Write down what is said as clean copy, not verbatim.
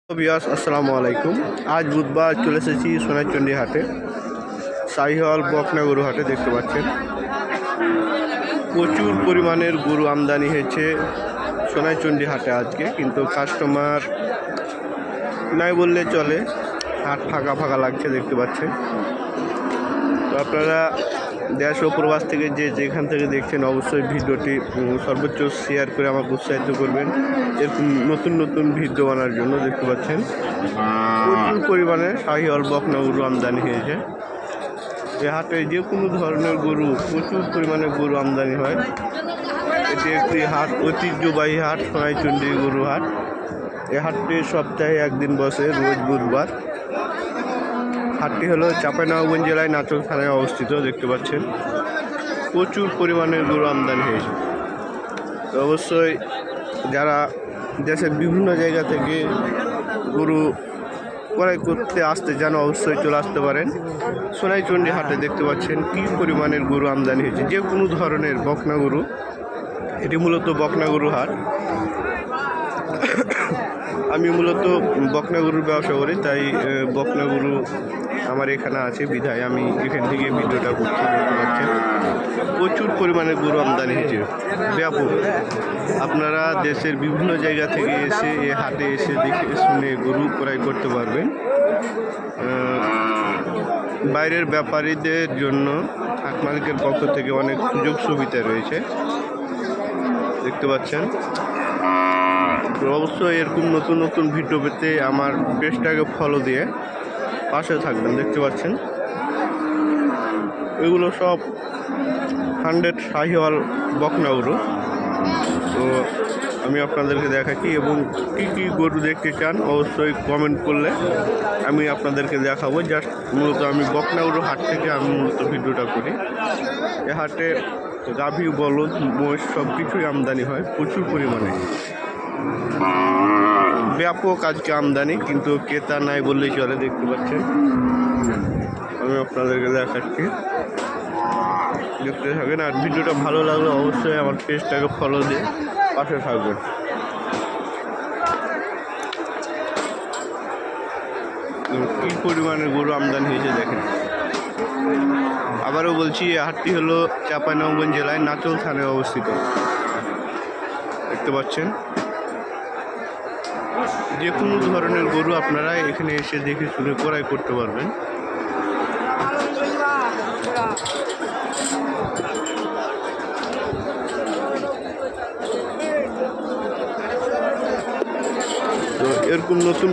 Viewers আসসালামু আলাইকুম। আজ বুধবার চলে এসেছি সোনারচন্ডী হাটে, শাহিওয়াল বকনা গরু হাটে। দেখতে পাচ্ছেন প্রচুর পরিমাণের গরু আমদানি হয়েছে সোনারচন্ডী হাটে আজকে, কিন্তু কাস্টমার নাই বললে চলে। হাট ফাঁকা ফাঁকা লাগছে, দেখতে পাচ্ছেন। তো আপনারা দেশ ও প্রবাস থেকে যেখান থেকে দেখছেন অবশ্যই ভিডিওটি সর্বোচ্চ শেয়ার করে আমাকে উৎসাহিত করবেন এরকম নতুন নতুন ভিডিও বানার জন্য। দেখতে পাচ্ছেন প্রচুর পরিমাণে শাহিওয়াল বকনা গরু আমদানি হয়েছে। এ হাটে যে কোনো ধরনের গরু, প্রচুর পরিমাণে গরু আমদানি হয়। এটি একটি হাট, ঐতিহ্যবাহী হাট, সোনারচন্ডী গরু হাট। এ হাটটি সপ্তাহে একদিন বসে, রোজ বুধবার। হাটটি হলো চাঁপাইনবাবগঞ্জ জেলায় নাচল থানায় অবস্থিত। দেখতে পাচ্ছেন প্রচুর পরিমাণে গরু আমদানি হয়েছে। তো অবশ্যই যারা দেশের বিভিন্ন জায়গা থেকে গরু ক্রয় করতে আসতে চান অবশ্যই চলে আসতে পারেন সোনারচন্ডী হাটে। দেখতে পাচ্ছেন কী পরিমাণের গরু আমদানি হয়েছে, যে কোনো ধরনের বকনা গরু। এটি মূলত বকনা গরু হাট। আমি মূলত বকনা গরুর ব্যবসা করি, তাই বকনা গরু আমার এখানে আছে বিধায় আমি এখান থেকে ভিডিওটা করছি। দেখতে পাচ্ছেন প্রচুর পরিমাণে গরু আমদানি হয়েছে, ব্যাপক। আপনারা দেশের বিভিন্ন জায়গা থেকে এসে এ হাটে এসে দেখে শুনে গরু ক্রয় করতে পারবেন। বাইরের ব্যাপারীদের জন্য হাট মালিকের পক্ষ থেকে অনেক সুযোগ সুবিধা রয়েছে। দেখতে পাচ্ছেন। তো অবশ্যই এরকম নতুন নতুন ভিডিও পেতে আমার পেজটাকে ফলো দিয়ে পাশে থাকবেন। দেখতে পাচ্ছেন এগুলো সব 100 শাহিওয়াল বকনা গরু। তো আমি আপনাদেরকে দেখাচ্ছি, এবং কী কী গরু দেখতে চান অবশ্যই কমেন্ট করলে আমি আপনাদেরকে দেখাবো। জাস্ট মূলত আমি বকনা গরু হাট থেকে আমি মূলত ভিডিওটা করি। এ হাটে গাভী, বলদ, মোষ সব কিছুই আমদানি হয় প্রচুর পরিমাণে, ব্যাপক আজকে আমদানি, কিন্তু ক্রেতা নাই বললেই চলে। দেখতে পাচ্ছেন আমি আপনাদেরকে দেখাচ্ছি, দেখতে থাকেন। আর ভিডিওটা ভালো লাগলে অবশ্যই আমার পেজটাকে ফলো দিয়ে পাশে থাকবেন। কী পরিমাণে গরু আমদানি হয়েছে দেখেন। আবারও বলছি, এই হাটটি হলো চাঁপাইনবাবগঞ্জ জেলায় নাচল থানায় অবস্থিত। দেখতে পাচ্ছেন যে কোনো ধরনের গরু আপনারা এখানে এসে দেখে শুনে ক্রয় করতে পারবেন। তো এরকম নতুন